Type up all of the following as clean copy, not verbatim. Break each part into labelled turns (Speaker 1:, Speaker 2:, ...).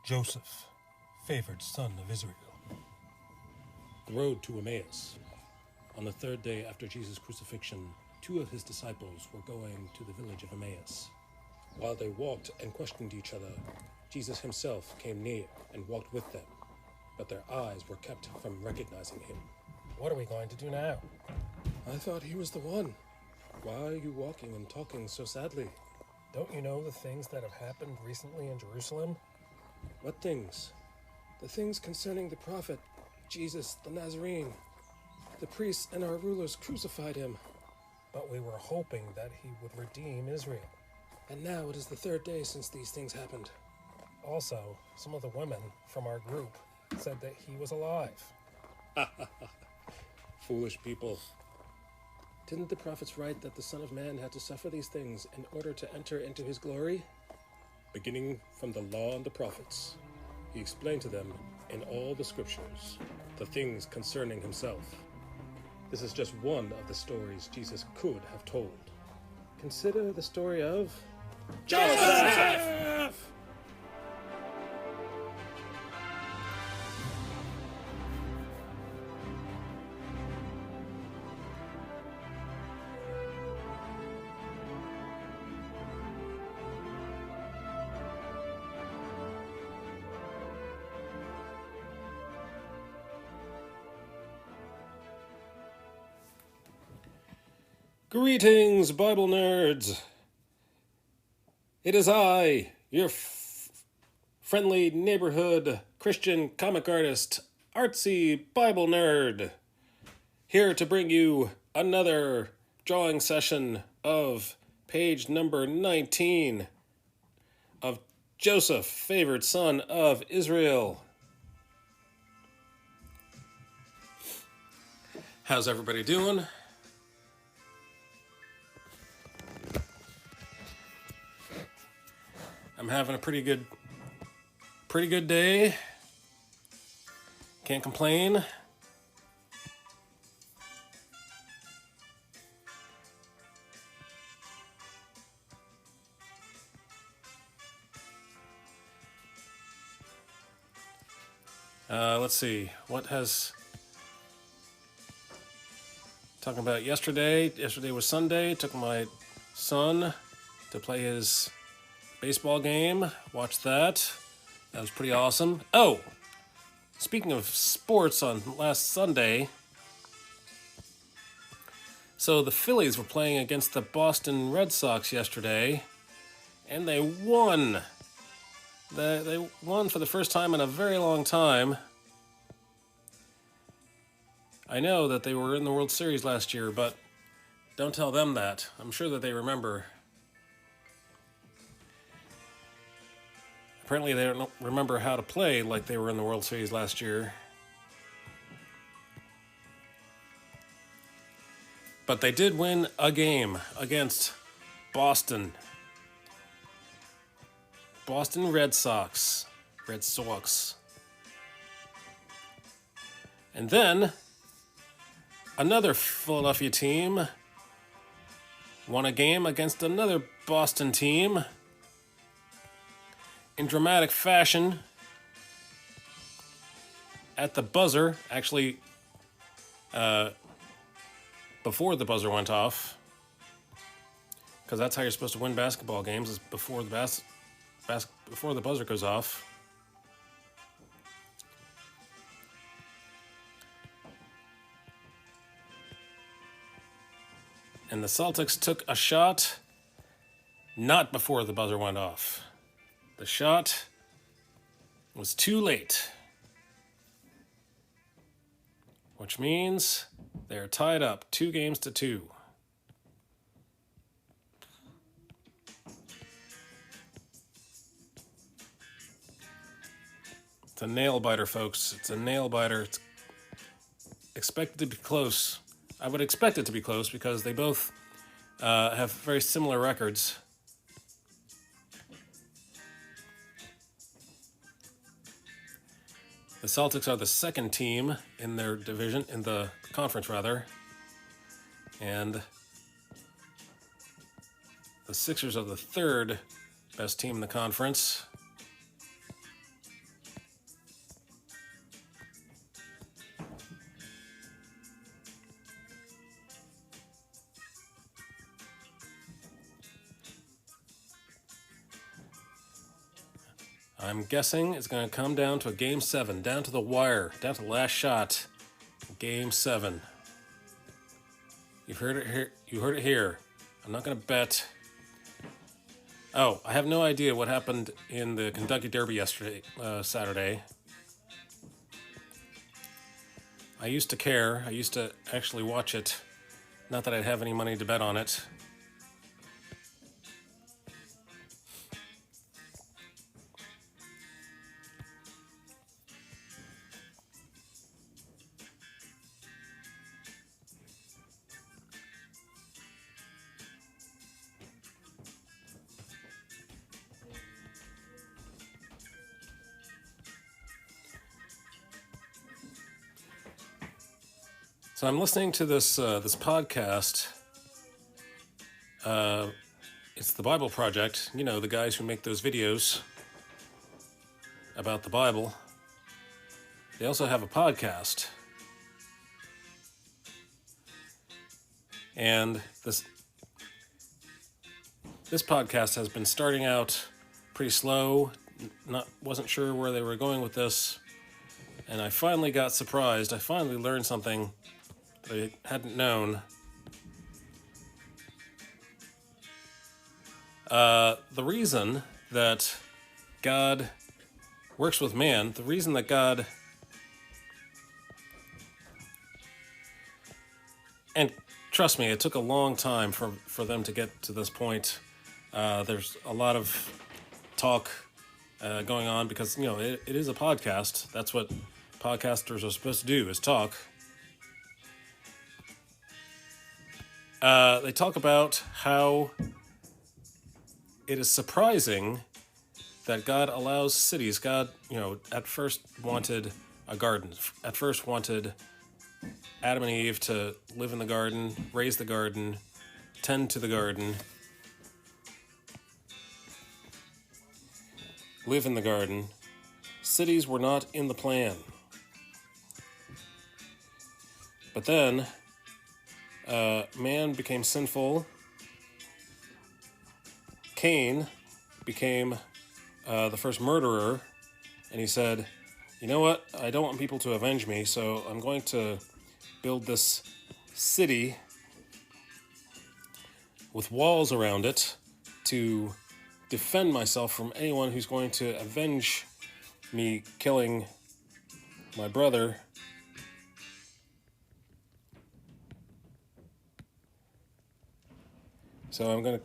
Speaker 1: Joseph, favored son of Israel.
Speaker 2: The road to Emmaus. On the third day after Jesus' crucifixion, 2 of his disciples were going to the village of Emmaus. While they walked and questioned each other, Jesus himself came near and walked with them, but their eyes were kept from recognizing him.
Speaker 1: What are we going to do now?
Speaker 2: I thought he was the one. Why are you walking and talking so sadly?
Speaker 1: Don't you know the things that have happened recently in Jerusalem?
Speaker 2: What things? The things concerning the prophet, Jesus the Nazarene. The priests and our rulers crucified him.
Speaker 1: But we were hoping that he would redeem Israel.
Speaker 2: And now it is the 3rd day since these things happened.
Speaker 1: Also, some of the women from our group said that he was alive.
Speaker 2: Foolish people. Didn't the prophets write that the Son of Man had to suffer these things in order to enter into his glory? Beginning from the law and the prophets, he explained to them in all the scriptures the things concerning himself. This is just one of the stories Jesus could have told. Consider the story of Joseph! Greetings, Bible nerds! It is I, your friendly neighborhood Christian comic artist, artsy Bible nerd, here to bring you another drawing session of page number 19 of Joseph, favored son of Israel. How's everybody doing? I'm having a pretty good day. Can't complain. Let's see. Talking about yesterday. Yesterday was Sunday. Took my son to play his baseball game. Watched that. That was pretty awesome. Oh, speaking of sports, on last Sunday, so the Phillies were playing against the Boston Red Sox yesterday, and they won. They won for the first time in a very long time. I know that they were in the World Series last year, but don't tell them that. I'm sure that they remember. Apparently they don't remember how to play like they were in the World Series last year. But they did win a game against Boston. Boston Red Sox. Red Sox. And then another Philadelphia team won a game against another Boston team in dramatic fashion at the buzzer, actually before the buzzer went off, because that's how you're supposed to win basketball games, is before the before the buzzer goes off. And the Celtics took a shot not before the buzzer went off. The shot was too late, which means they're tied up 2-2. It's a nail biter, folks. It's a nail biter. It's expected to be close. I would expect it to be close because they both have very similar records. The Celtics are the second team in their division, in the conference rather, and the Sixers are the third best team in the conference. I'm guessing it's going to come down to a Game 7, down to the wire, down to the last shot. Game 7. You heard it here. You heard it here. I'm not going to bet. Oh, I have no idea what happened in the Kentucky Derby yesterday, Saturday. I used to care. I used to actually watch it. Not that I'd have any money to bet on it. So I'm listening to this podcast. It's the Bible Project. You know, the guys who make those videos about the Bible. They also have a podcast. And this podcast has been starting out pretty slow. Wasn't sure where they were going with this. And I finally got surprised. I finally learned something that I hadn't known. The reason that God works with man, the reason that God... And trust me, it took a long time for them to get to this point. There's a lot of talk going on because, you know, it is a podcast. That's what podcasters are supposed to do, is talk. They talk about how it is surprising that God allows cities. God, you know, at first wanted a garden. At first wanted Adam and Eve to live in the garden, raise the garden, tend to the garden, live in the garden. Cities were not in the plan. But then, man became sinful. Cain became the first murderer, and he said, you know what, I don't want people to avenge me, so I'm going to build this city with walls around it to defend myself from anyone who's going to avenge me killing my brother. So I'm going to,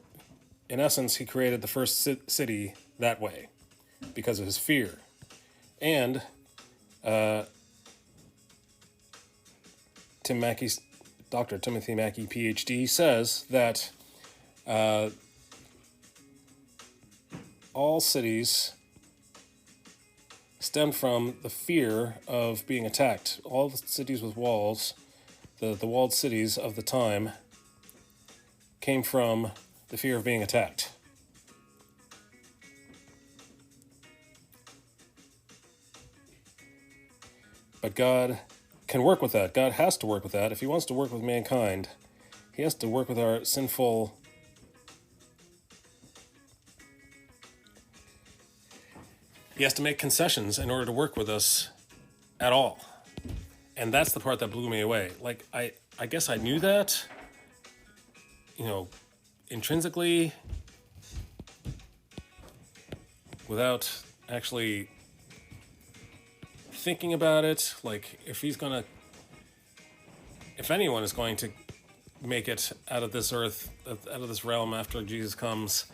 Speaker 2: in essence, he created the first city that way because of his fear. And Dr. Timothy Mackey, PhD, says that all cities stem from the fear of being attacked. All the cities with walls, the walled cities of the time, came from the fear of being attacked. But God can work with that. God has to work with that. If he wants to work with mankind, he has to work with our sinful... He has to make concessions in order to work with us at all. And that's the part that blew me away. Like, I guess I knew that, you know, intrinsically, without actually thinking about it. Like, if anyone is going to make it out of this earth, out of this realm after Jesus comes,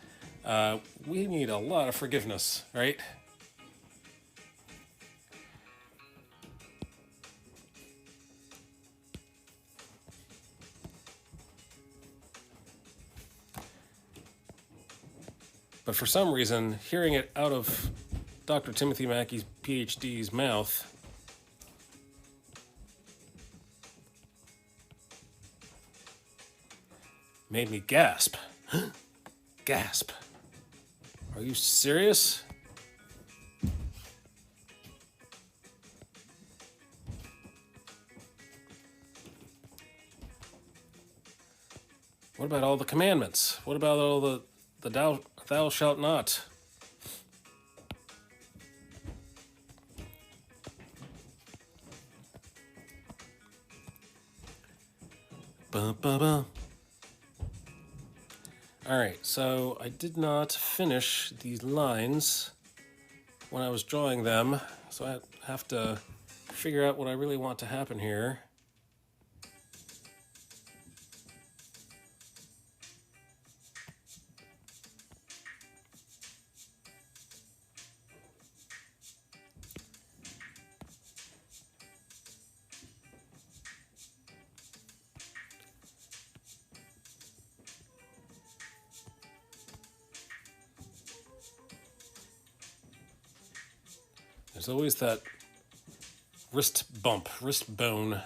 Speaker 2: we need a lot of forgiveness, right? But for some reason, hearing it out of Dr. Timothy Mackey's PhD's mouth made me gasp. Gasp. Are you serious? What about all the commandments? What about all the thou shalt not?
Speaker 1: Ba, ba, ba. Alright, so I did not finish these lines when I was drawing them, so I have to figure out what I really want to happen here. There's always that wrist bump, wrist bone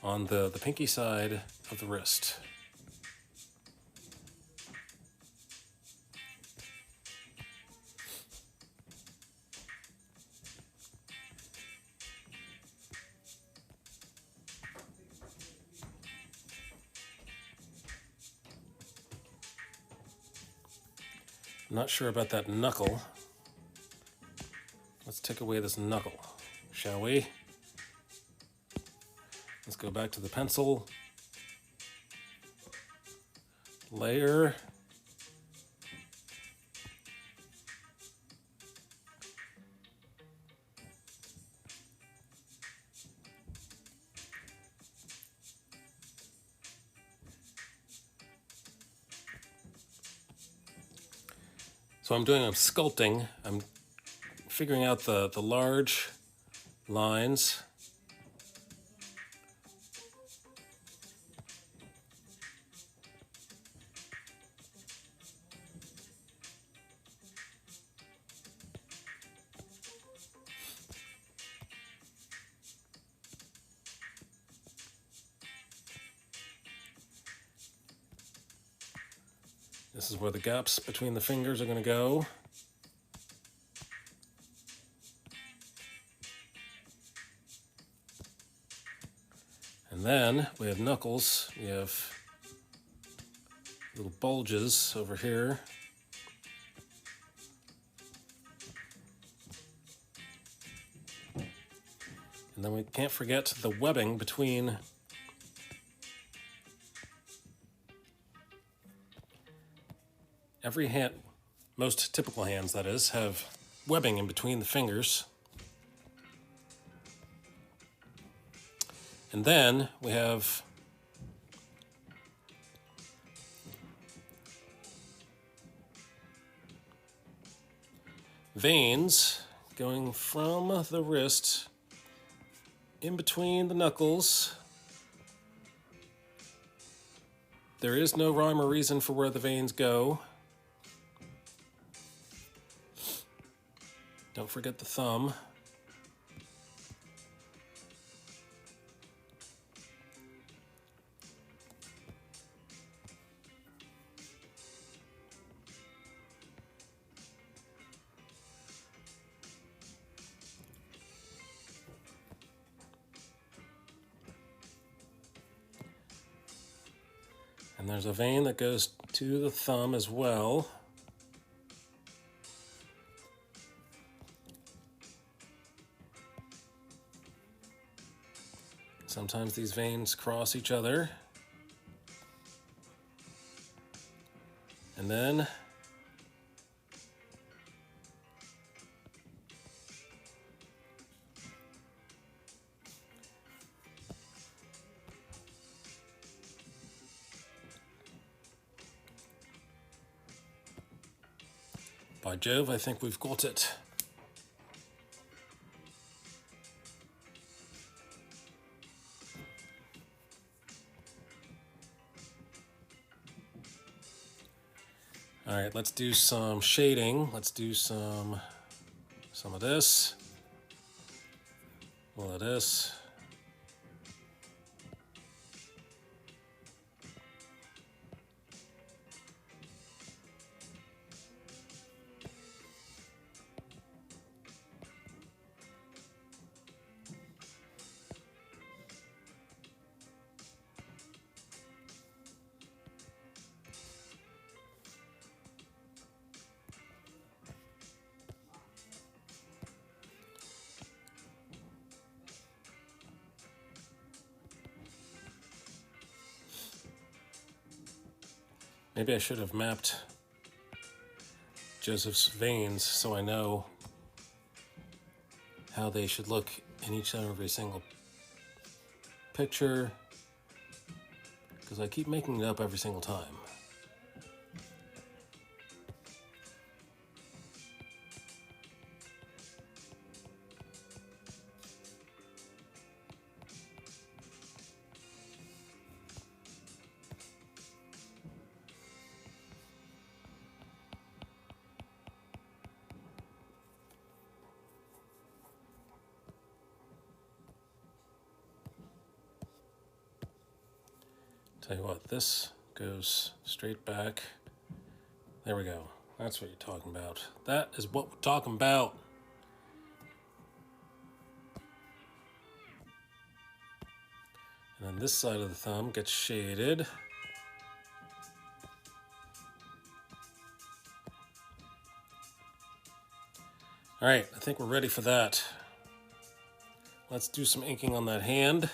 Speaker 1: on the pinky side of the wrist. I'm not sure about that knuckle. Let's take away this knuckle, shall we? Let's go back to the pencil. Layer. So I'm sculpting. I'm figuring out the large lines. This is where the gaps between the fingers are going to go. And then we have knuckles. We have little bulges over here. And then we can't forget the webbing between every hand. Most typical hands, that is, have webbing in between the fingers. And then we have veins going from the wrist in between the knuckles. There is no rhyme or reason for where the veins go. Don't forget the thumb. And there's a vein that goes to the thumb as well. Sometimes these veins cross each other. And then by Jove, I think we've got it. All right, let's do some shading. Let's do some of this, all of this. Maybe I should have mapped Joseph's veins so I know how they should look in each and every single picture, because I keep making it up every single time. Tell you what, this goes straight back. There we go. That's what you're talking about. That is what we're talking about. And then this side of the thumb gets shaded. All right, I think we're ready for that. Let's do some inking on that hand.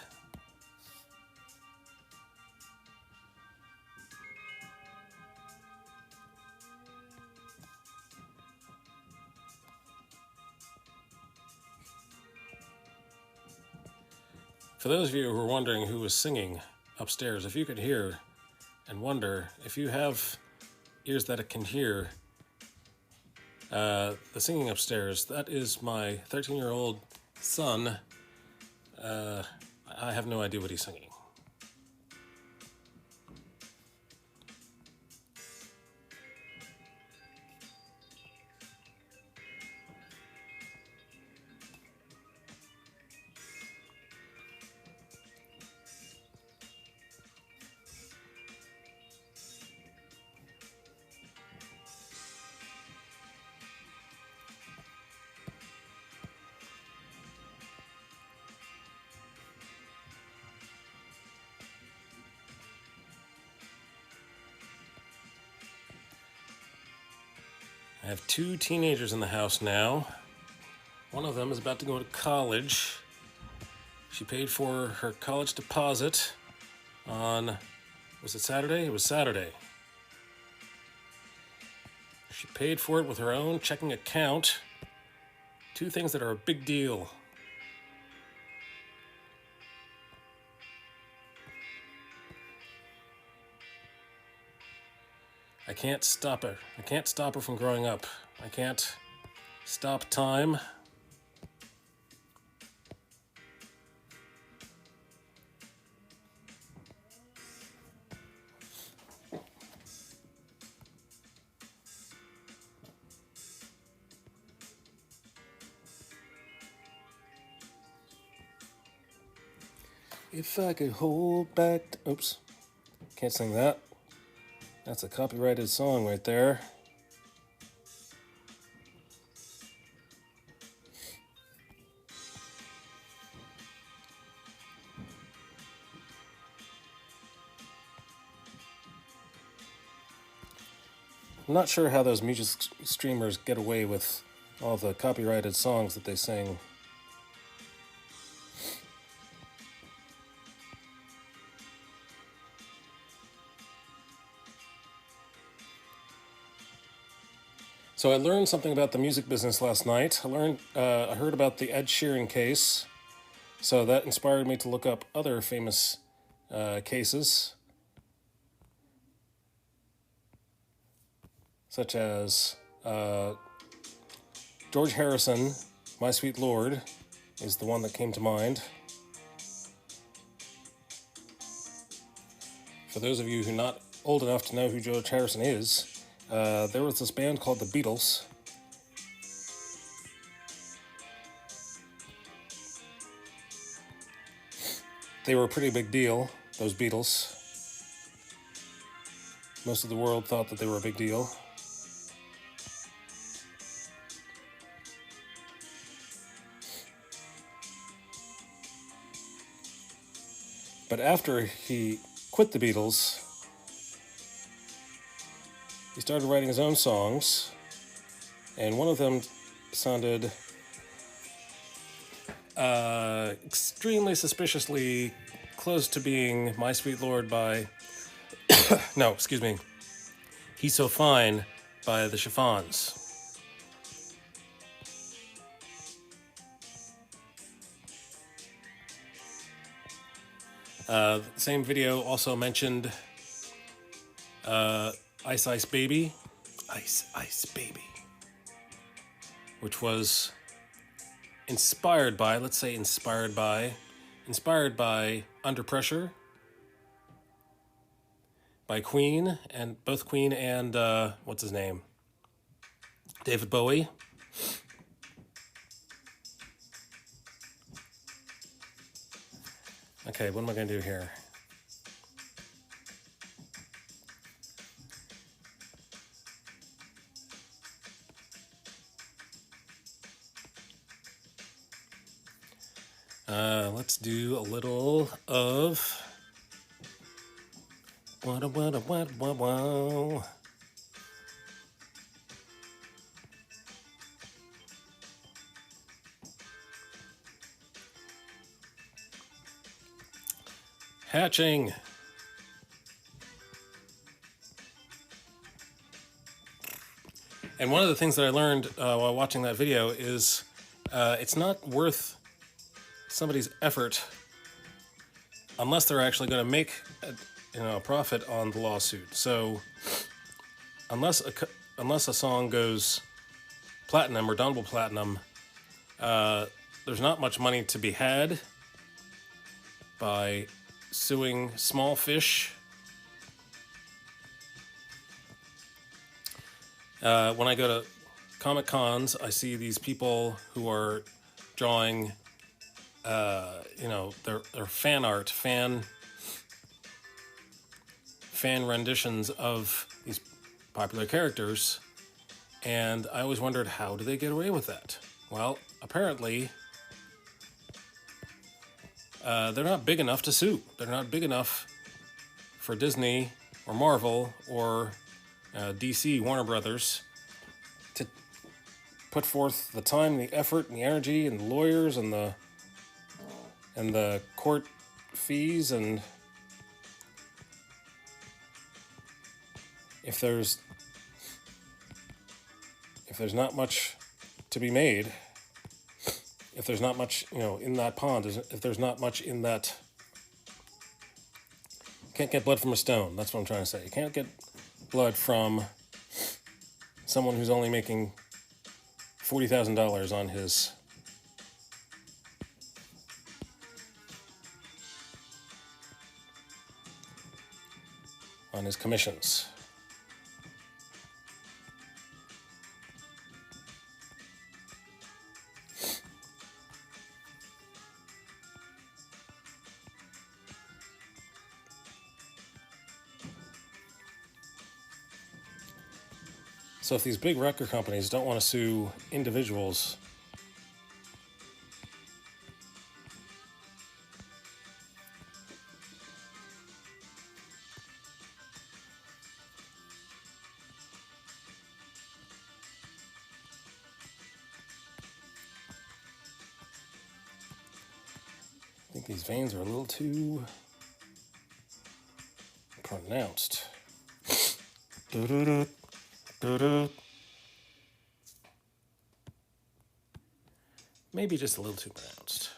Speaker 1: For those of you who are wondering who was singing upstairs, if you could hear and wonder, if you have ears that it can hear, the singing upstairs, that is my 13-year-old son. I have no idea what he's singing. I have 2 teenagers in the house now. One of them is about to go to college. She paid for her college deposit on, was it Saturday? It was Saturday. She paid for it with her own checking account. 2 things that are a big deal. I can't stop her. I can't stop her from growing up. I can't stop time. If I could hold back... Oops. Can't sing that. That's a copyrighted song right there. I'm not sure how those music streamers get away with all the copyrighted songs that they sing. So I learned something about the music business last night. I heard about the Ed Sheeran case. So that inspired me to look up other famous cases, such as George Harrison, My Sweet Lord, is the one that came to mind. For those of you who are not old enough to know who George Harrison is, there was this band called the Beatles. They were a pretty big deal, those Beatles. Most of the world thought that they were a big deal. But after he quit the Beatles, he started writing his own songs, and one of them sounded extremely suspiciously close to being My Sweet Lord by... no, excuse me. He's So Fine by the Chiffons. Same video also mentioned Ice Ice Baby. Ice Ice Baby. Which was inspired by, let's say inspired by Under Pressure by Queen, and both Queen and, what's his name? David Bowie. Okay, what am I going to do here? Let's do a little of... Hatching. And one of the things that I learned while watching that video is it's not worth somebody's effort unless they're actually going to make a profit on the lawsuit. So unless a song goes platinum or double platinum, there's not much money to be had by suing small fish. When I go to Comic Cons, I see these people who are drawing, their fan art, fan renditions of these popular characters, and I always wondered, how do they get away with that? Well, apparently, they're not big enough to sue. They're not big enough for Disney or Marvel or DC, Warner Brothers, to put forth the time, the effort, and the energy, and the lawyers, and the court fees, and if there's not much to be made, if there's not much, in that pond, if there's not much in that, you can't get blood from a stone. That's what I'm trying to say. You can't get blood from someone who's only making $40,000 on his commissions. So if these big record companies don't want to sue individuals, I think these veins are a little too pronounced. Maybe just a little too pronounced.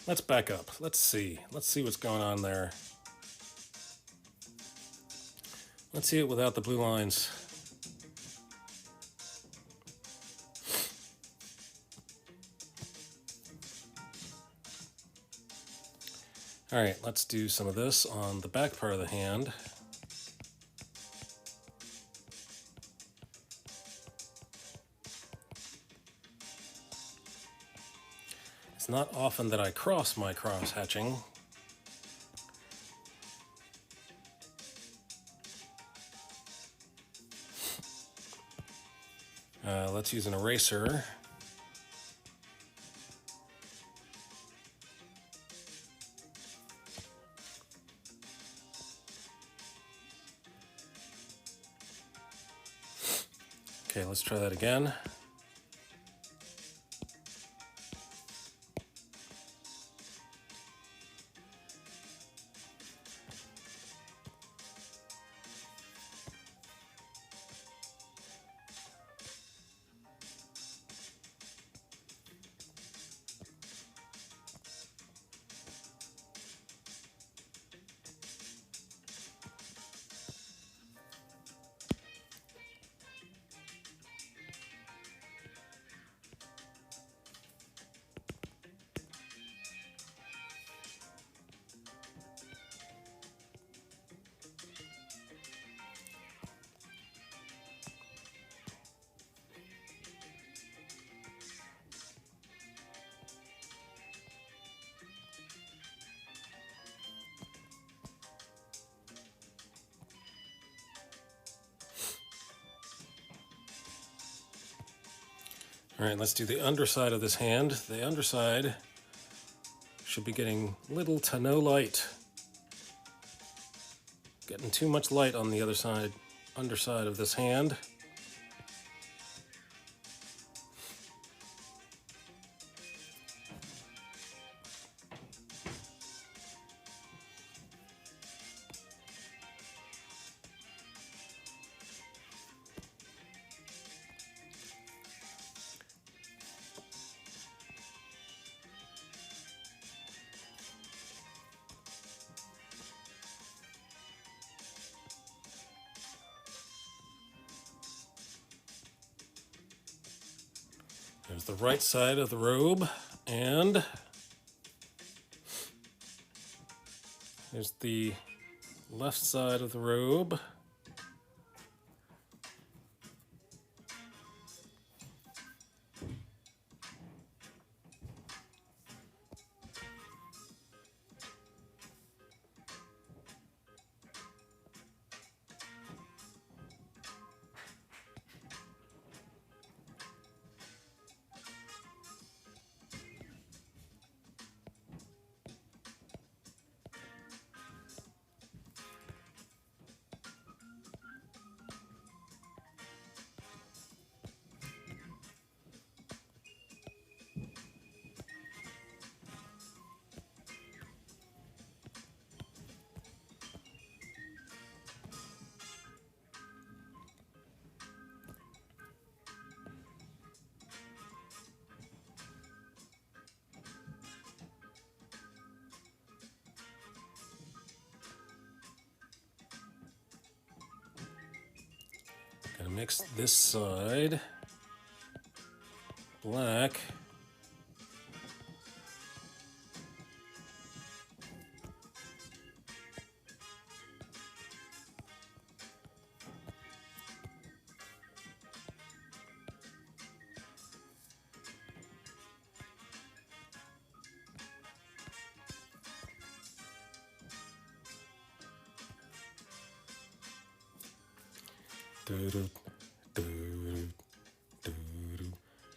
Speaker 1: Let's back up. Let's see what's going on there. Let's see it without the blue lines. All right, let's do some of this on the back part of the hand. It's not often that I cross my cross hatching. let's use an eraser. Okay, let's try that again. All right, let's do the underside of this hand. The underside should be getting little to no light. Getting too much light on the other side, underside of this hand. There's the right side of the robe, and there's the left side of the robe. Gonna mix this side black.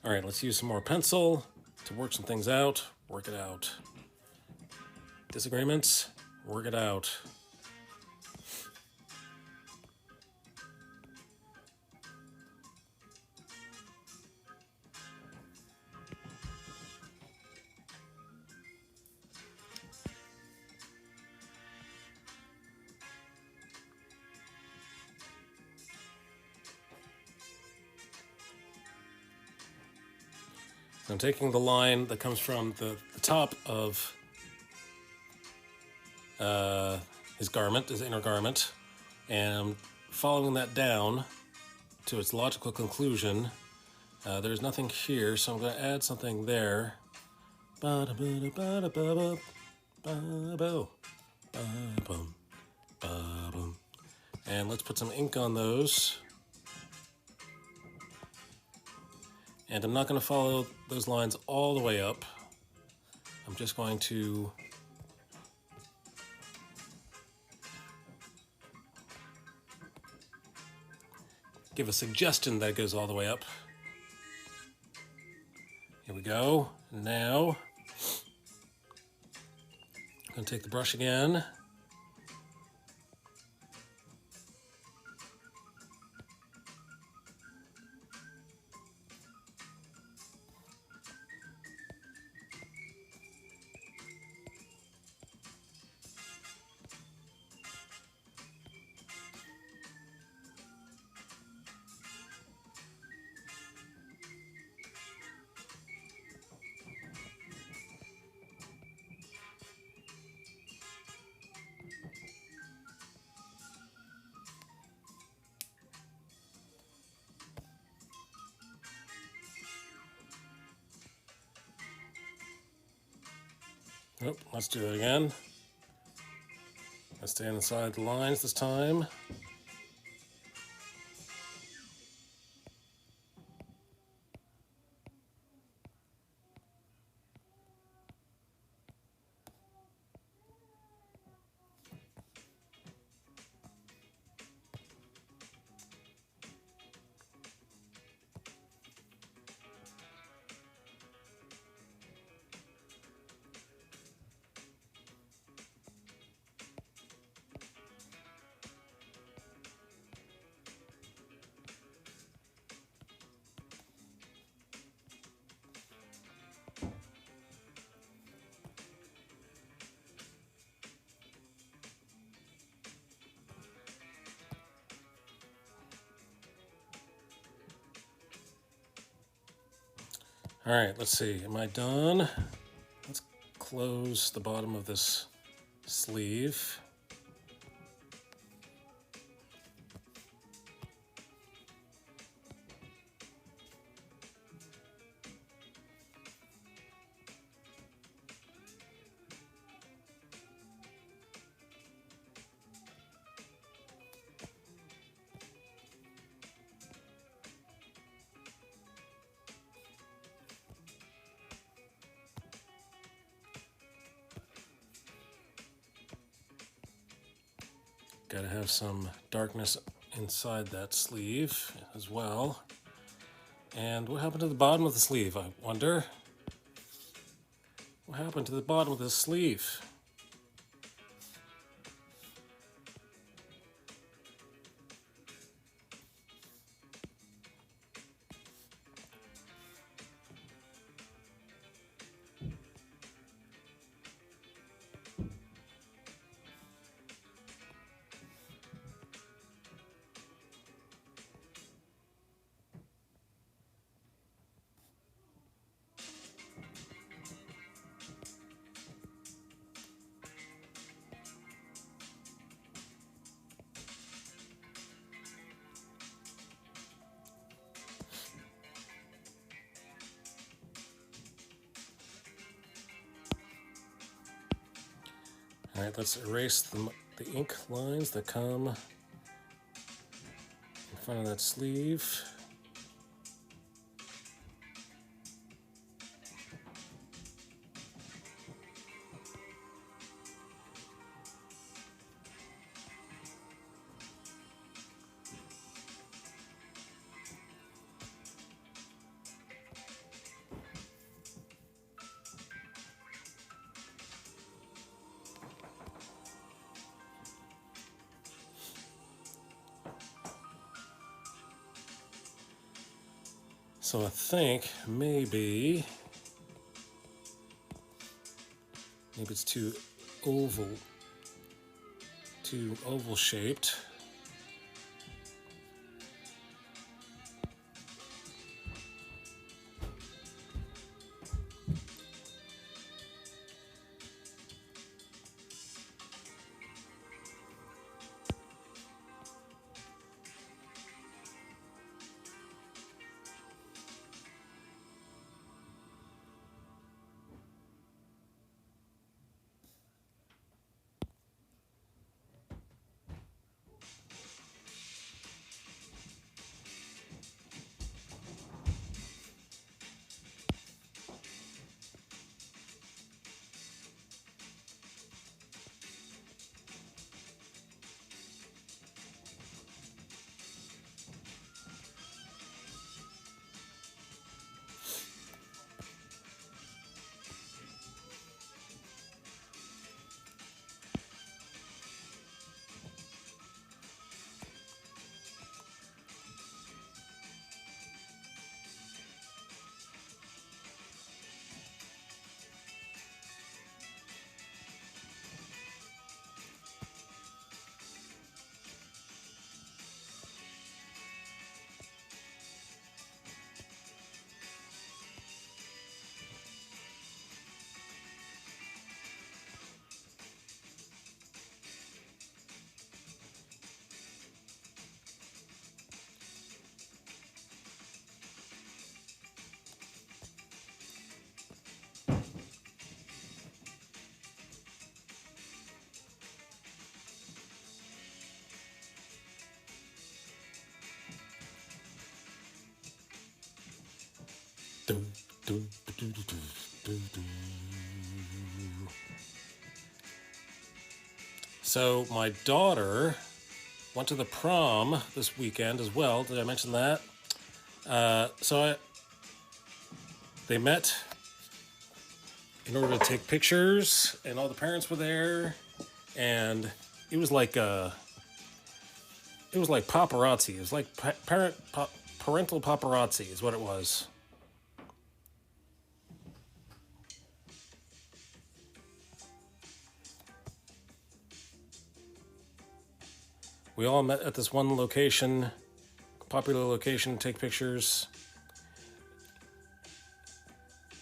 Speaker 1: All right, let's use some more pencil to work some things out. Work it out. Disagreements? Work it out. I'm taking the line that comes from the top of his garment, his inner garment, and I'm following that down to its logical conclusion. There's nothing here, so I'm going to add something there. And let's put some ink on those. And I'm not going to follow those lines all the way up. I'm just going to give a suggestion that goes all the way up. Here we go. Now, I'm going to take the brush again. Oh, let's do it again. Let's stay inside the lines this time. All right, let's see. Am I done? Let's close the bottom of this sleeve. Got to have some darkness inside that sleeve as well. And what happened to the bottom of the sleeve, I wonder? What happened to the bottom of this sleeve? All right, let's erase the ink lines that come in front of that sleeve. So I think maybe it's too oval shaped. So my daughter went to the prom this weekend as well. Did I mention that? They met in order to take pictures, and all the parents were there, and it was like paparazzi. It was like parental paparazzi is what it was. We all met at this one location, popular location, to take pictures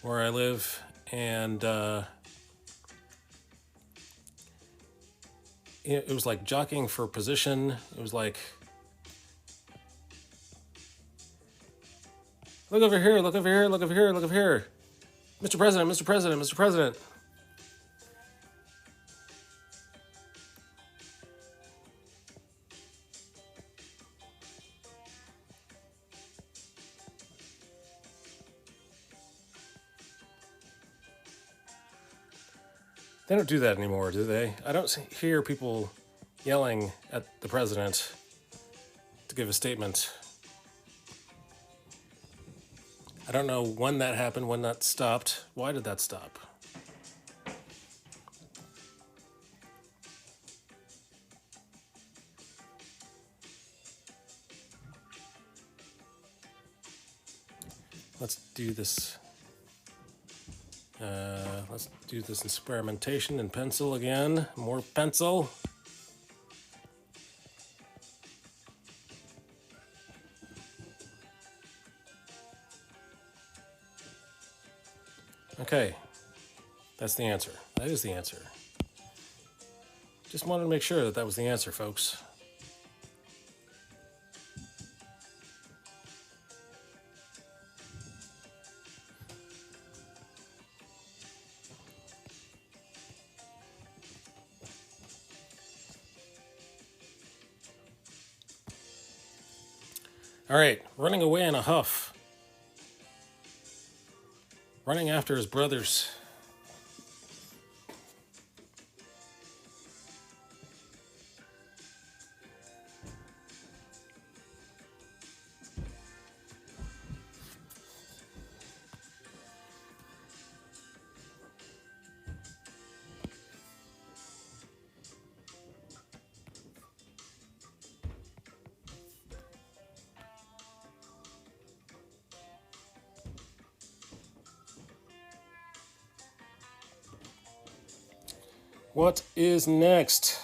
Speaker 1: where I live, and it was like jockeying for position. It was like, look over here, look over here, look over here, look over here. Mr. President, Mr. President, Mr. President. They don't do that anymore, do they? I don't hear people yelling at the president to give a statement. I don't know when that happened, when that stopped. Why did that stop? Let's do this. Let's do this experimentation in pencil again. More pencil. Okay, that's the answer. That is the answer. Just wanted to make sure that that was the answer, folks. All right, running away in a huff. Running after his brothers. What is next?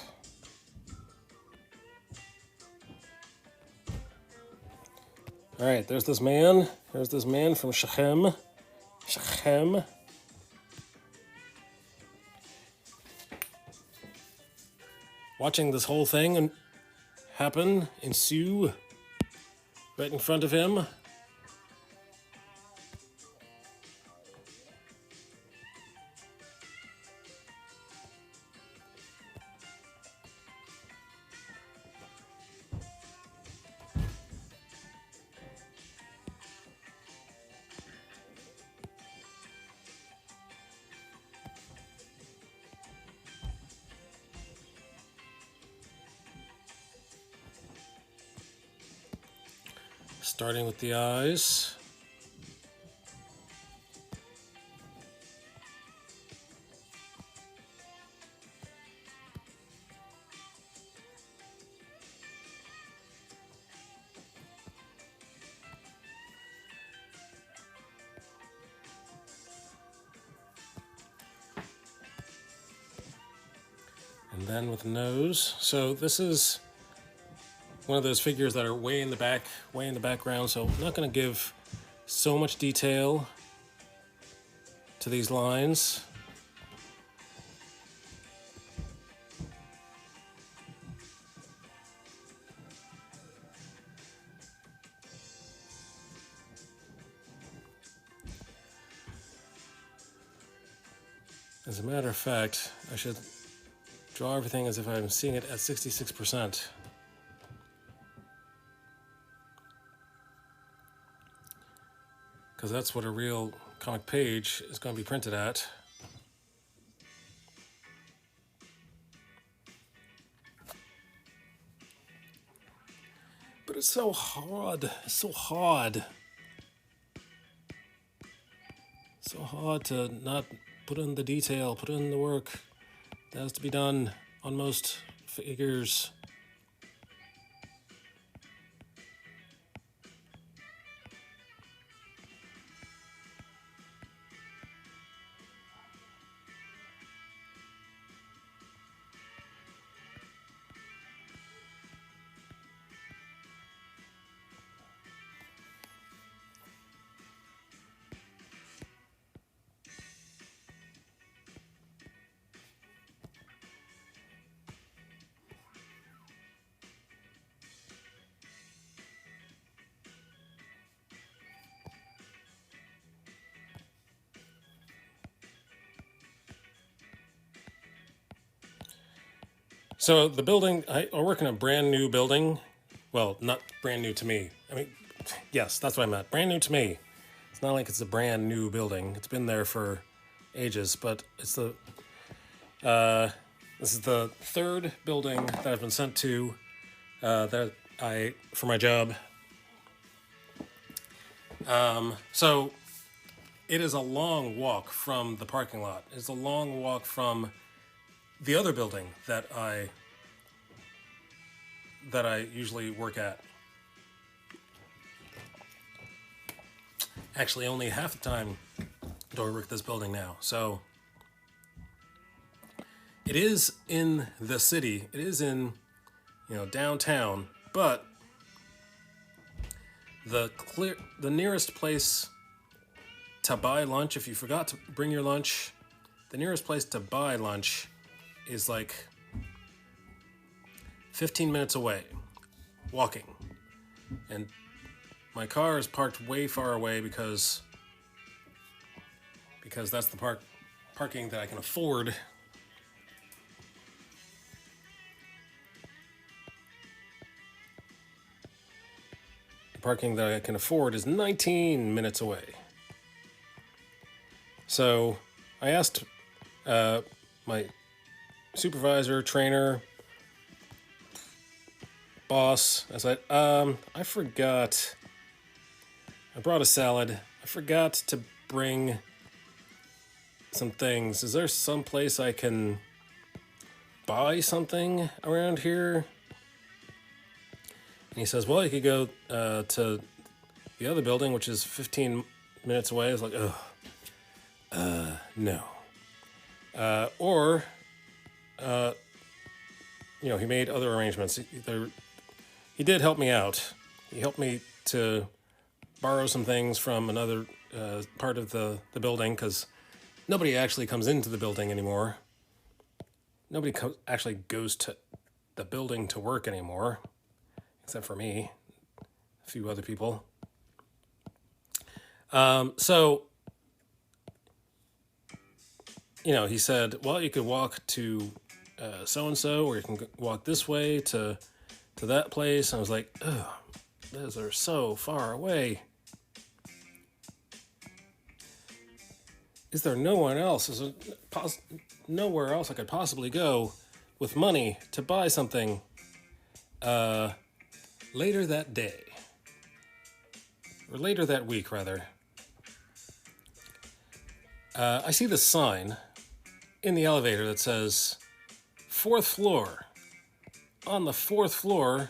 Speaker 1: All right, there's this man. There's this man from Shechem. Shechem. Watching this whole thing happen, ensue, right in front of him. Starting with the eyes. And then with the nose. So this is one of those figures that are way in the back, way in the background, so I'm not going to give so much detail to these lines. As a matter of fact, I should draw everything as if I'm seeing it at 66%. because that's what a real comic page is going to be printed at. But it's so hard. It's so hard. So hard to not put in the detail, put in the work that has to be done on most figures. So the building, I work in a brand new building. Well, not brand new to me. I mean, yes, that's what I meant. Brand new to me. It's not like it's a brand new building. It's been there for ages, but it's the this is the third building that I've been sent to for my job. So it is a long walk from the parking lot. It's a long walk from the other building that I usually work at. Actually, only half the time do I work at this building now. So it is in the city. It is in, downtown, but the nearest place to buy lunch, if you forgot to bring your lunch, the nearest place to buy lunch is like 15 minutes away, walking. And my car is parked way far away because that's the parking that I can afford. The parking that I can afford is 19 minutes away. So I asked my supervisor, trainer, boss, I said, I forgot. I brought a salad. I forgot to bring some things. Is there some place I can buy something around here? And he says, well, you could go to the other building, which is 15 minutes away. I was like, no. He made other arrangements. He did help me out. He helped me to borrow some things from another part of the building, because nobody actually comes into the building anymore. Nobody actually goes to the building to work anymore, except for me, a few other people. He said, well, you could walk to so-and-so, or you can walk this way to that place. And I was like, oh, those are so far away. Is there no one else? Is there nowhere else I could possibly go with money to buy something later that day? Or later that week, rather. I see the sign in the elevator that says, 4th floor. On the 4th floor,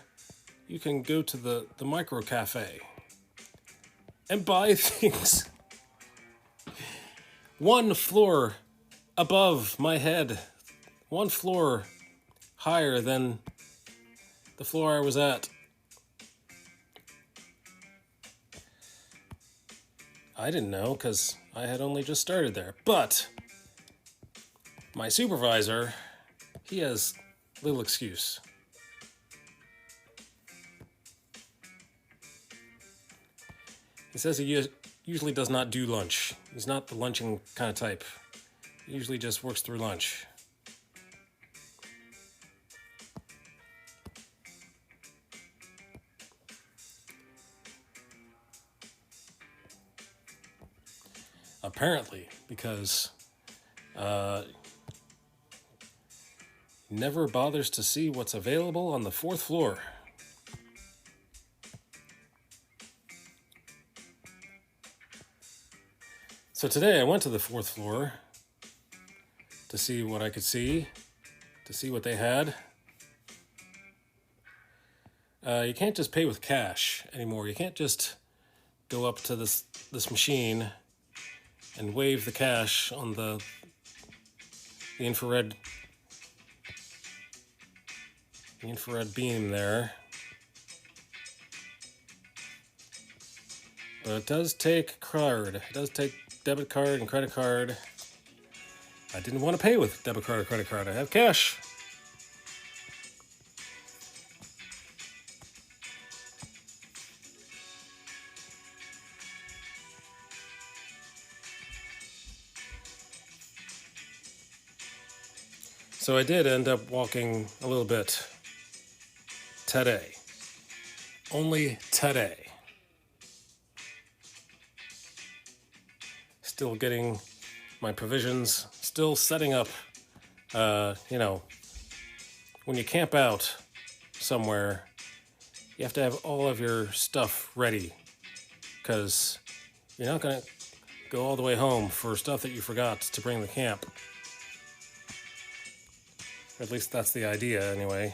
Speaker 1: you can go to the micro cafe and buy things 1 floor above my head, 1 floor higher than the floor I was at. I didn't know, because I had only just started there. But my supervisor, he has little excuse. He says he usually does not do lunch. He's not the lunching kind of type. He usually just works through lunch. apparently, because never bothers to see what's available on the 4th floor. So today I went to the 4th floor to see what I could see, to see what they had. You can't just pay with cash anymore. You can't just go up to this machine and wave the cash on the infrared beam there. But it does take card. It does take debit card and credit card. I didn't want to pay with debit card or credit card. I have cash. So I did end up walking a little bit today. Only today. Still getting my provisions, still setting up, when you camp out somewhere, you have to have all of your stuff ready, because you're not going to go all the way home for stuff that you forgot to bring to camp. Or at least that's the idea, anyway.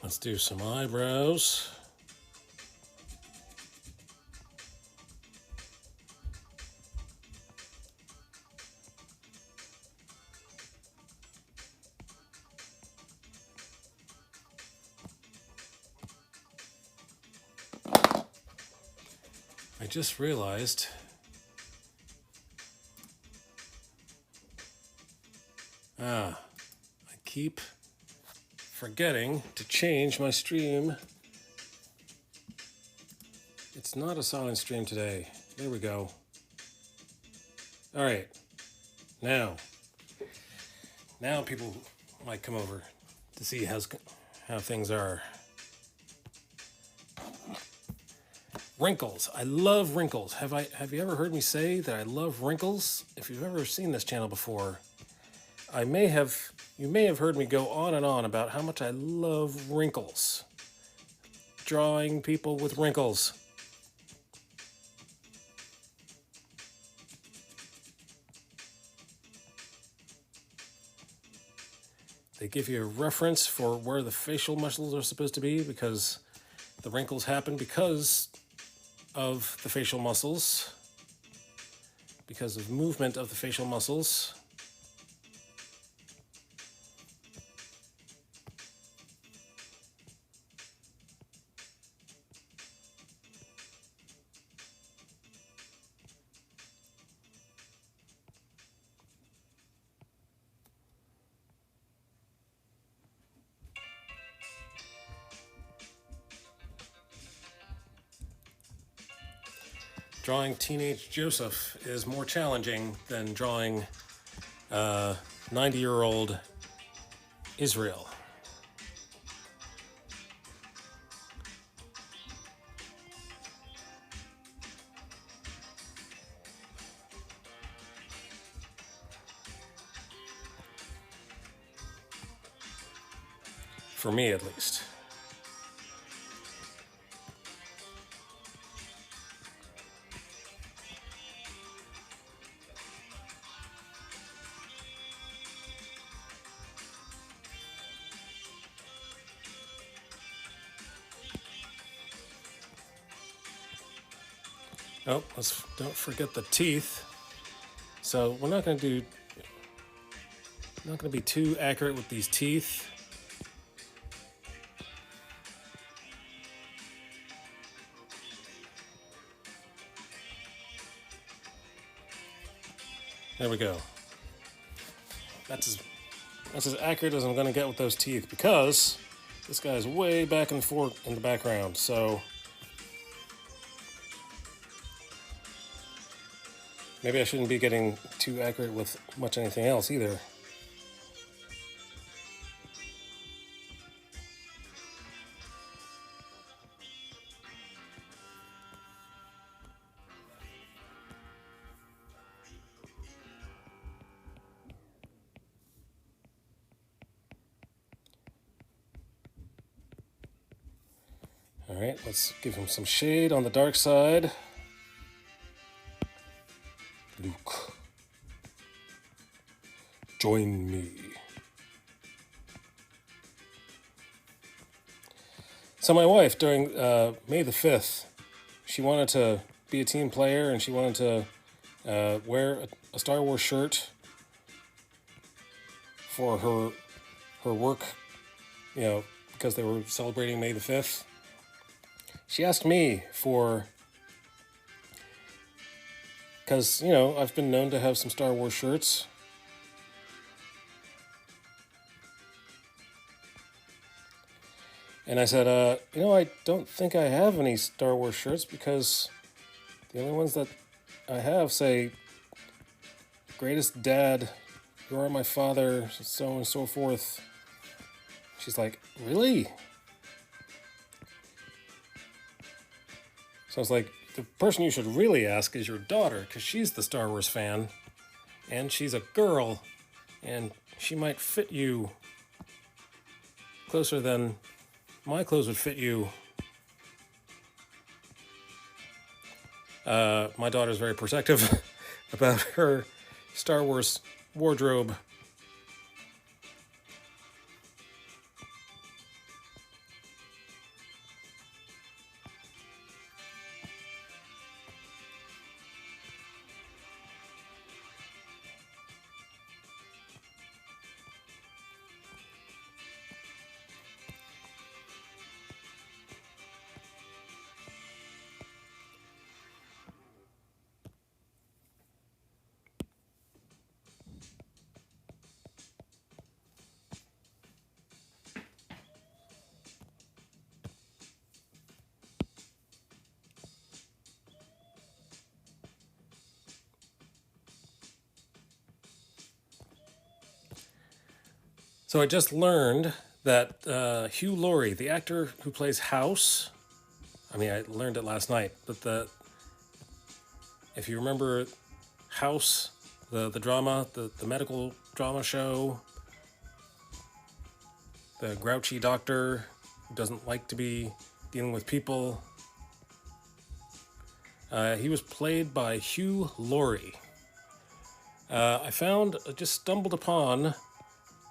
Speaker 1: Let's do some eyebrows. I just realized I keep forgetting to change my stream. It's not a silent stream today. There we go. All right. Now people might come over to see how things are. Wrinkles. I love wrinkles. Have you ever heard me say that I love wrinkles? If you've ever seen this channel before, you may have heard me go on and on about how much I love wrinkles. Drawing people with wrinkles. They give you a reference for where the facial muscles are supposed to be, because the wrinkles happen because of the facial muscles, because of movement of the facial muscles. drawing teenage Joseph is more challenging than drawing 90-year-old Israel. For me, at least. Oh, don't forget the teeth. So we're not going to be too accurate with these teeth. There we go. That's as accurate as I'm going to get with those teeth because this guy is way back and forth in the background. So maybe I shouldn't be getting too accurate with much anything else either. All right, let's give him some shade on the dark side. Luke, join me. So my wife, during May the 5th, she wanted to be a team player and she wanted to wear a Star Wars shirt for her work, because they were celebrating May the 5th. She asked me because, I've been known to have some Star Wars shirts. And I said, I don't think I have any Star Wars shirts because the only ones that I have say, greatest dad, you are my father, so on and so forth. She's like, really? So I was like, the person you should really ask is your daughter, because she's the Star Wars fan, and she's a girl, and she might fit you closer than my clothes would fit you. My daughter's very protective about her Star Wars wardrobe. So I just learned that Hugh Laurie, the actor who plays House, I learned it last night, but if you remember House, the drama, the medical drama show, the grouchy doctor who doesn't like to be dealing with people, he was played by Hugh Laurie. I just stumbled upon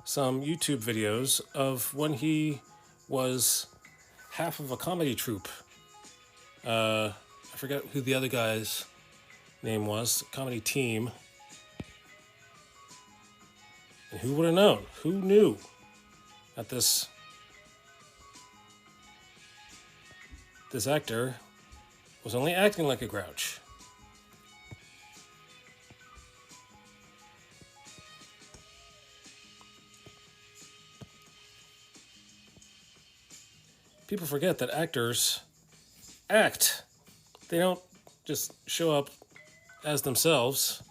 Speaker 1: some YouTube videos of when he was half of a comedy troupe. I forget who the other guy's name was, comedy team. And who would have known? Who knew that this actor was only acting like a grouch? People forget that actors act. They don't just show up as themselves.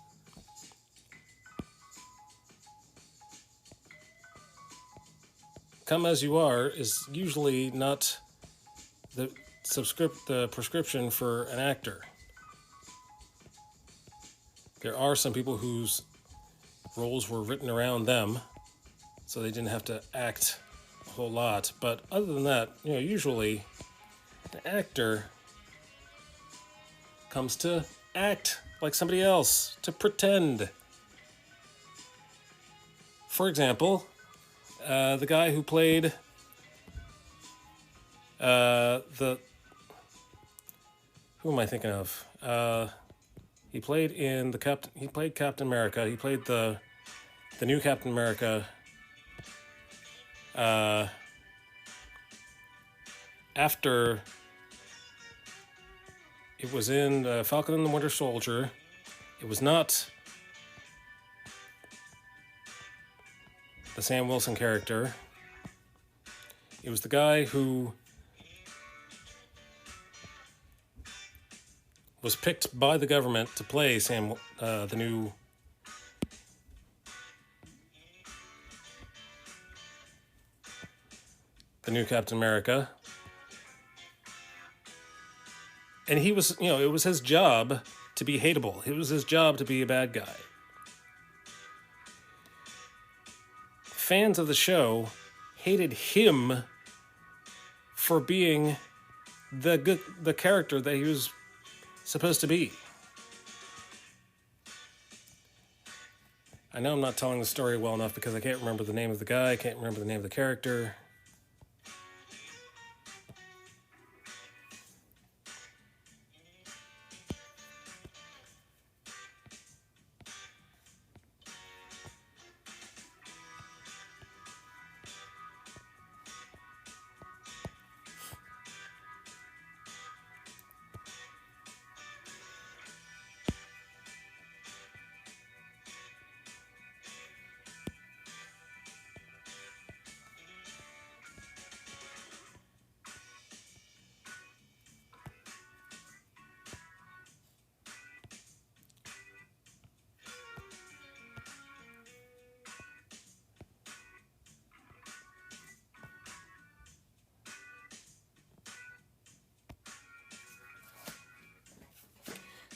Speaker 1: Come as you are is usually not the prescription for an actor. There are some people whose roles were written around them, so they didn't have to act a whole lot. But other than that, usually an actor comes to act like somebody else, to pretend. For example, the guy who played who am I thinking of? He played in He played Captain America. He played the new Captain America. After it was in Falcon and the Winter Soldier, it was not the Sam Wilson character. It was the guy who was picked by the government to play the new Captain America. And he was, it was his job to be hateable. It was his job to be a bad guy. Fans of the show hated him for being the character that he was supposed to be. I know I'm not telling the story well enough because I can't remember the name of the guy, I can't remember the name of the character.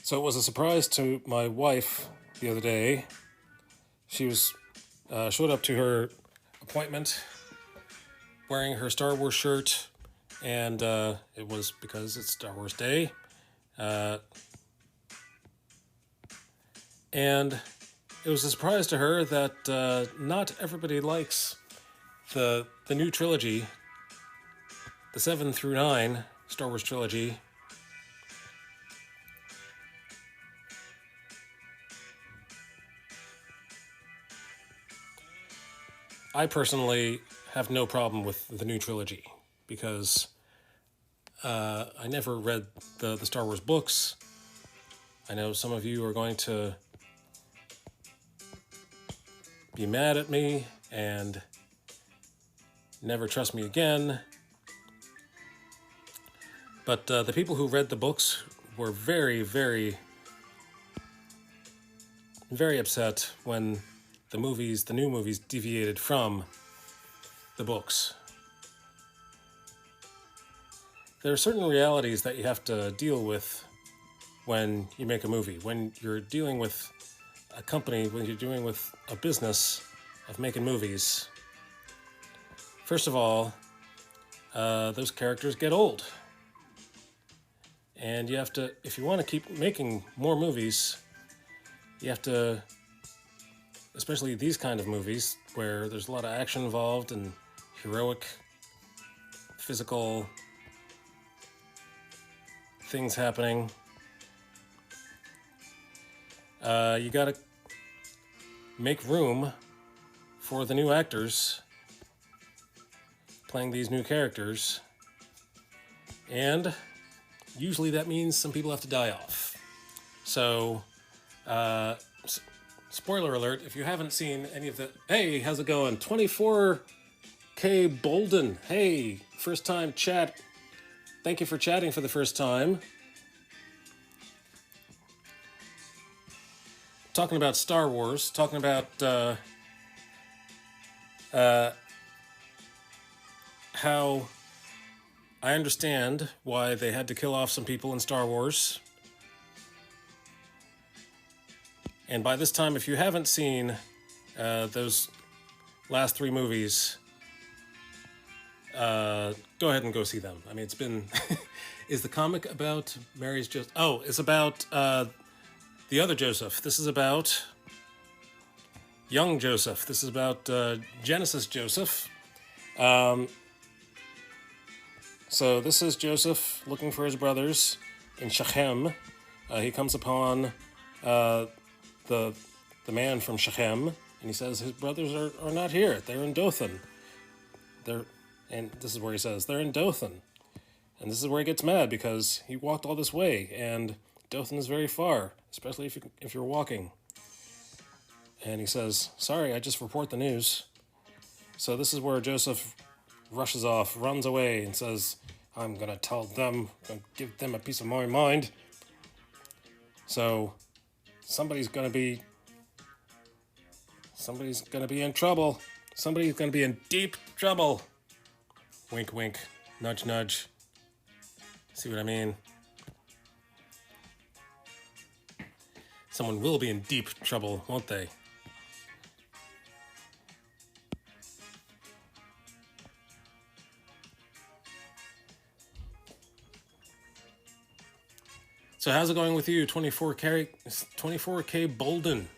Speaker 1: So it was a surprise to my wife the other day. She showed up to her appointment wearing her Star Wars shirt, and it was because it's Star Wars Day. And it was a surprise to her that not everybody likes the new trilogy, the 7 through 9 Star Wars trilogy. I personally have no problem with the new trilogy because I never read the Star Wars books. I know some of you are going to be mad at me and never trust me again. But the people who read the books were very, very, very upset when the new movies deviated from the books. There are certain realities that you have to deal with when you make a movie. When you're dealing with a company, when you're dealing with a business of making movies, first of all, those characters get old. And you have to, if you want to keep making more movies, you have to, especially these kind of movies where there's a lot of action involved and heroic, physical things happening. You gotta make room for the new actors playing these new characters. And usually that means some people have to die off. So, spoiler alert, if you haven't seen any of the... Hey, how's it going? 24K Bolden. Hey, first time chat. Thank you for chatting for the first time. talking about Star Wars, talking about uh, how I understand why they had to kill off some people in Star Wars. And by this time, if you haven't seen those last three movies, go ahead and go see them. I mean, it's been... Is the comic about Mary's Joseph? Oh, it's about the other Joseph. This is about young Joseph. This is about Genesis Joseph. So this is Joseph looking for his brothers in Shechem. He comes upon the man from Shechem, and he says his brothers are not here. They're in Dothan. And this is where he says they're in Dothan. And this is where he gets mad because he walked all this way, and Dothan is very far, especially if you're walking. And he says, sorry, I just report the news. So this is where Joseph rushes off, runs away, and says, I'm going to tell them, I'm going to give them a piece of my mind. So somebody's going to be in trouble. Somebody's going to be in deep trouble. Wink, wink, nudge, nudge. See what I mean? Someone will be in deep trouble, won't they? So how's it going with you, 24K Bolden?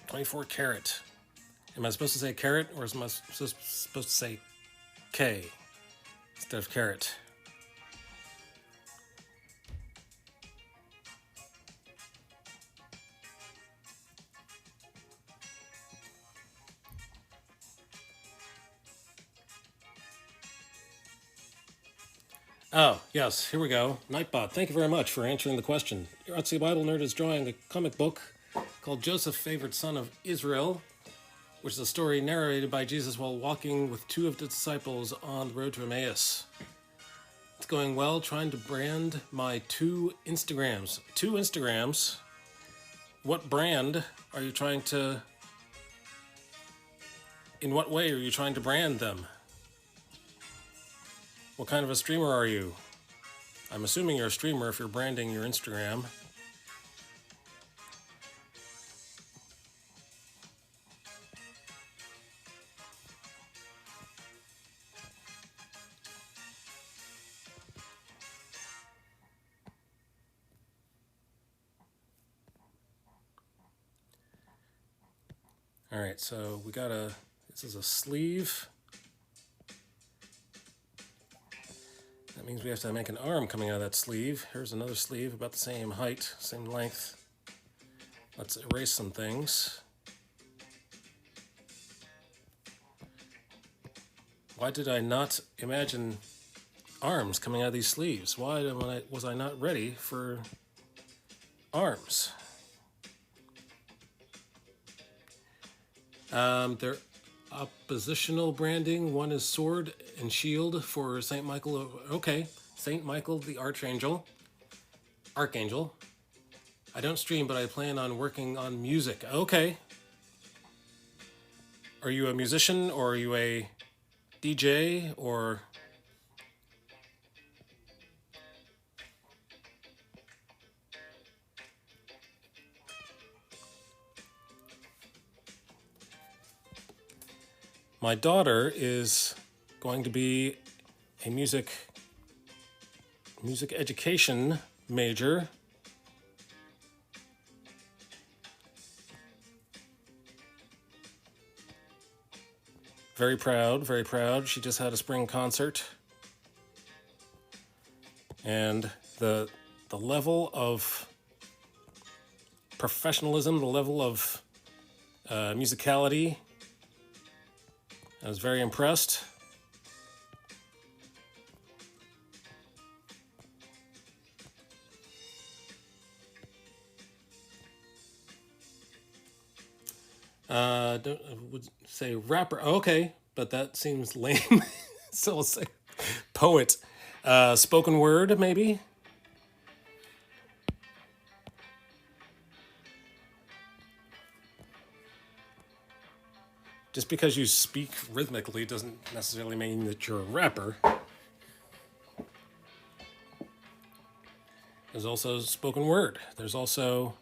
Speaker 1: 24 carat. Am I supposed to say carat, or am I supposed to say K instead of carrot? Oh, yes, here we go. Nightbot, thank you very much for answering the question. Your Artsy Bible Nerd is drawing a comic book called Joseph, Favored Son of Israel, which is a story narrated by Jesus while walking with two of the disciples on the road to Emmaus. It's going well, trying to brand my two Instagrams. Two Instagrams? What brand are you trying to... In what way are you trying to brand them? What kind of a streamer are you? I'm assuming you're a streamer if you're branding your Instagram. All right, so we got this is a sleeve. That means we have to make an arm coming out of that sleeve. Here's another sleeve about the same height, same length. Let's erase some things. Why did I not imagine arms coming out of these sleeves? Why was I not ready for arms? They're oppositional branding. One is sword and shield for Saint Michael. Okay, Saint Michael the Archangel. I don't stream, but I plan on working on music. Okay. Are you a musician, or are you a DJ, or... My daughter is going to be a music education major. Very proud, very proud. She just had a spring concert. And the level of professionalism, the level of musicality, I was very impressed. I would say rapper. Okay, but that seems lame. So I'll say poet. Spoken word, maybe. Just because you speak rhythmically doesn't necessarily mean that you're a rapper. There's also spoken word. There's also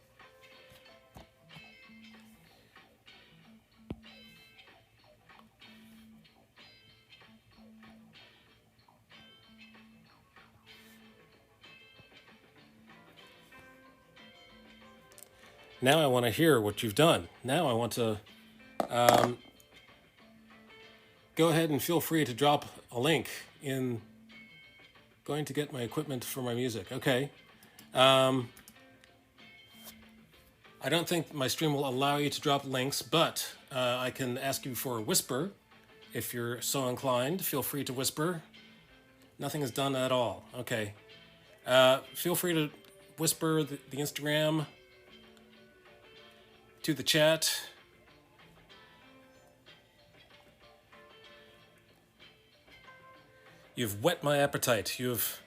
Speaker 1: now I want to hear what you've done. Now I want to go ahead and feel free to drop a link in going to get my equipment for my music. Okay. I don't think my stream will allow you to drop links, but I can ask you for a whisper. If you're so inclined, feel free to whisper. Nothing is done at all. Okay. Feel free to whisper the Instagram to the chat. You've whet my appetite. You've...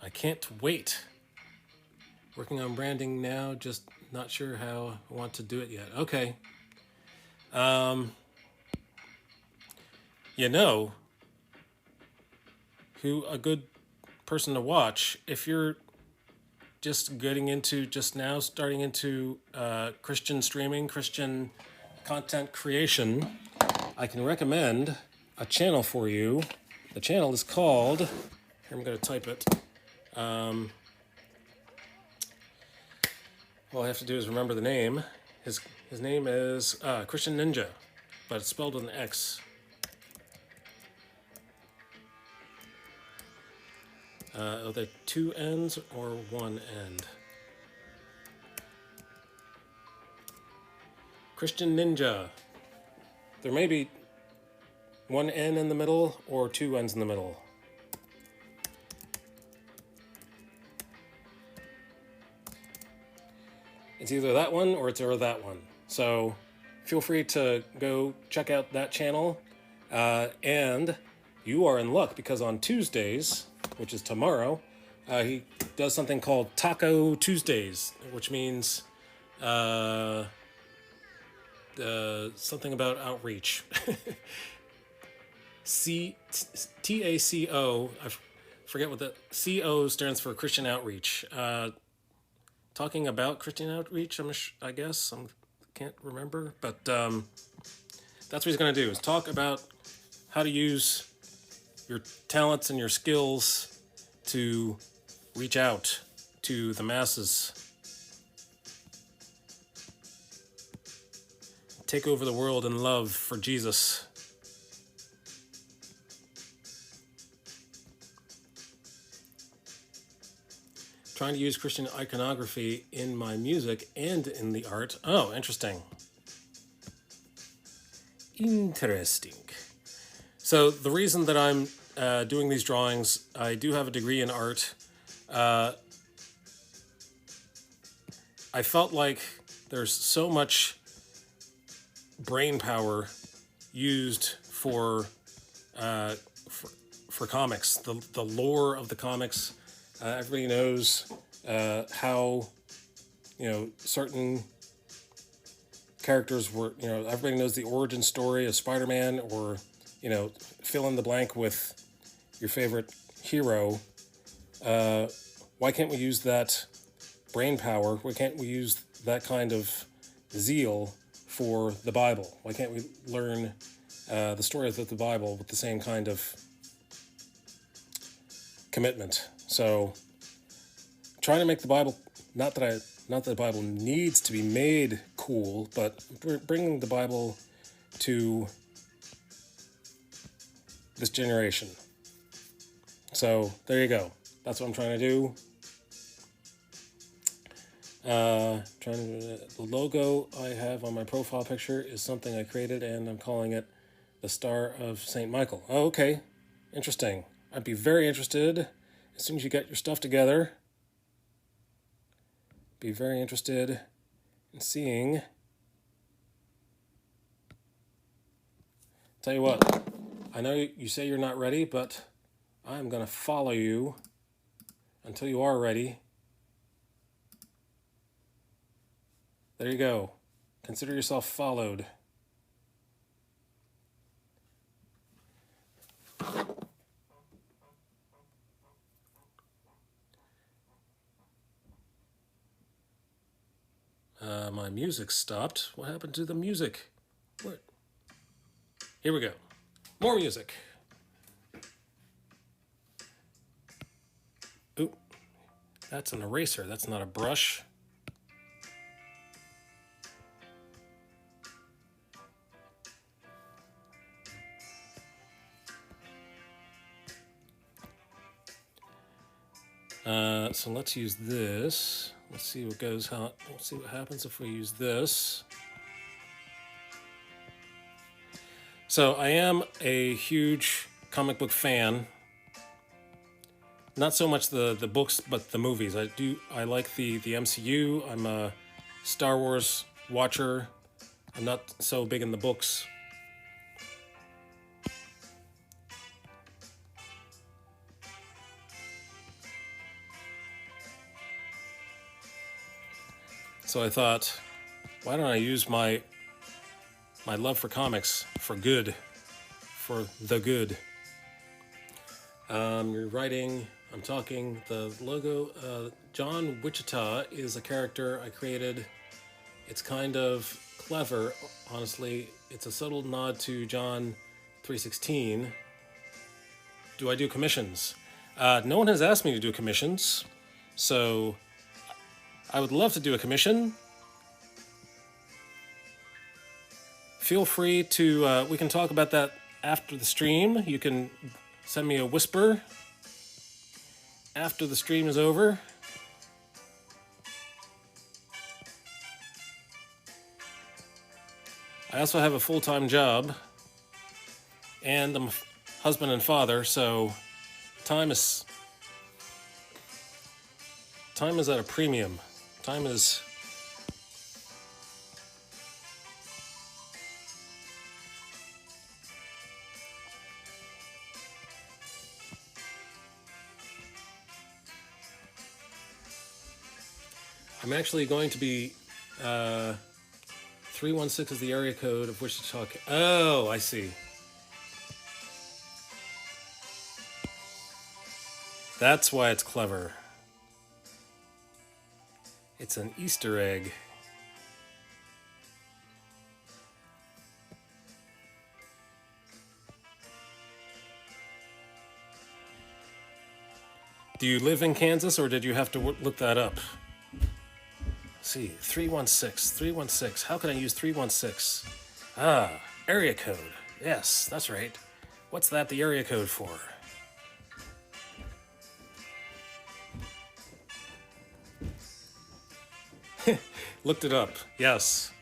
Speaker 1: I can't wait. Working on branding now, just not sure how I want to do it yet. Okay. You know who a good person to watch if you're just getting into just now starting into Christian streaming, Christian content creation. I can recommend a channel for you. The channel is called, here I'm going to type it. All I have to do is remember the name. His name is Christian Ninja, but it's spelled with an X. Are there two N's or one N? Christian Ninja. There may be one N in the middle or two N's in the middle. It's either that one or it's that one. So feel free to go check out that channel. And you are in luck because on Tuesdays, which is tomorrow, he does something called Taco Tuesdays, which means something about outreach. TACO, I forget what the CO stands for, Christian outreach. Talking about Christian outreach, I guess. I can't remember, but that's what he's going to do, is talk about how to use your talents and your skills to reach out to the masses. Take over the world in love for Jesus. Trying to use Christian iconography in my music and in the art. Oh, interesting. Interesting. So the reason that I'm doing these drawings, I do have a degree in art. I felt like there's so much brain power used for comics. The lore of the comics. Everybody knows how, certain characters were, everybody knows the origin story of Spider-Man, or, fill in the blank with your favorite hero. Why can't we use that brain power? Why can't we use that kind of zeal for the Bible? Why can't we learn the stories of the Bible with the same kind of commitment? So, trying to make the Bible, not that the Bible needs to be made cool, but bringing the Bible to this generation. So there you go. That's what I'm trying to do. The logo I have on my profile picture is something I created, and I'm calling it the Star of St. Michael. Oh, okay. Interesting. I'd be very interested. As soon as you get your stuff together, be very interested in seeing. Tell you what, I know you say you're not ready, but I'm going to follow you until you are ready. There you go. Consider yourself followed. My music stopped. What happened to the music? Where? Here we go. More music. Ooh, that's an eraser. That's not a brush. So let's use this. Let's see what goes. Let's see what happens if we use this. So I am a huge comic book fan. Not so much the books, but the movies. I like the MCU. I'm a Star Wars watcher. I'm not so big in the books. So I thought, why don't I use my love for comics for good, for the good. You're writing, I'm talking, the logo. John Wichita is a character I created. It's kind of clever, honestly. It's a subtle nod to John 3:16. Do I do commissions? No one has asked me to do commissions, so I would love to do a commission. Feel free to, we can talk about that after the stream. You can send me a whisper after the stream is over. I also have a full-time job, and I'm a husband and father, so time is at a premium. Time is... I'm actually going to be 316 is the area code of Wichita. Oh, I see. That's why it's clever. It's an Easter egg. Do you live in Kansas, or did you have to look that up? Let's see, 316. How can I use 316? Ah, area code. Yes, that's right. What's that the area code for? Looked it up. Yes.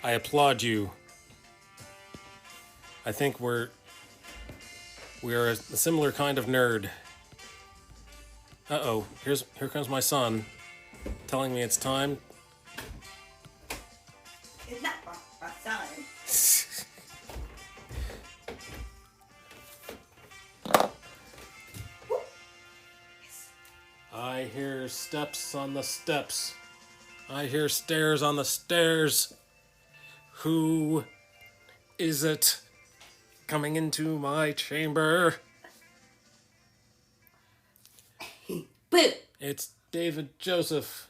Speaker 1: I applaud you. I think we're a similar kind of nerd. Uh-oh, here comes my son telling me it's time.
Speaker 3: It's not my son.
Speaker 1: I hear steps on the steps. I hear stairs on the stairs. Who is it coming into my chamber?
Speaker 3: Boo!
Speaker 1: It's David Joseph.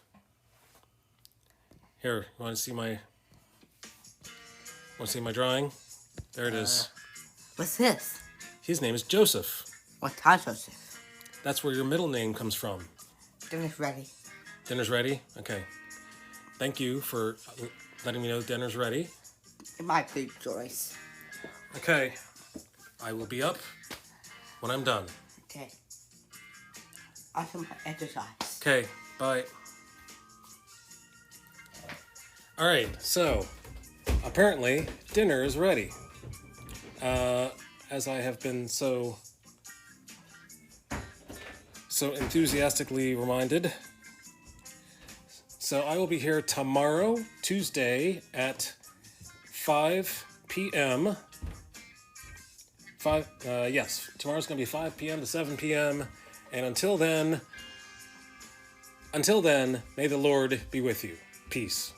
Speaker 1: Here, you want to see my drawing? There it is.
Speaker 3: What's this?
Speaker 1: His name is Joseph.
Speaker 3: What time is this?
Speaker 1: That's where your middle name comes from.
Speaker 3: Dinner's ready.
Speaker 1: Dinner's ready? Okay. Thank you for letting me know dinner's ready.
Speaker 3: My big choice.
Speaker 1: Okay. I will be up when I'm done.
Speaker 3: Okay. After my exercise.
Speaker 1: Okay, bye. Alright, so apparently dinner is ready. As I have been so enthusiastically reminded. So I will be here tomorrow, Tuesday, at 5 p.m. Yes, tomorrow's going to be 5 p.m. to 7 p.m. And until then, Until then, may the Lord be with you. Peace.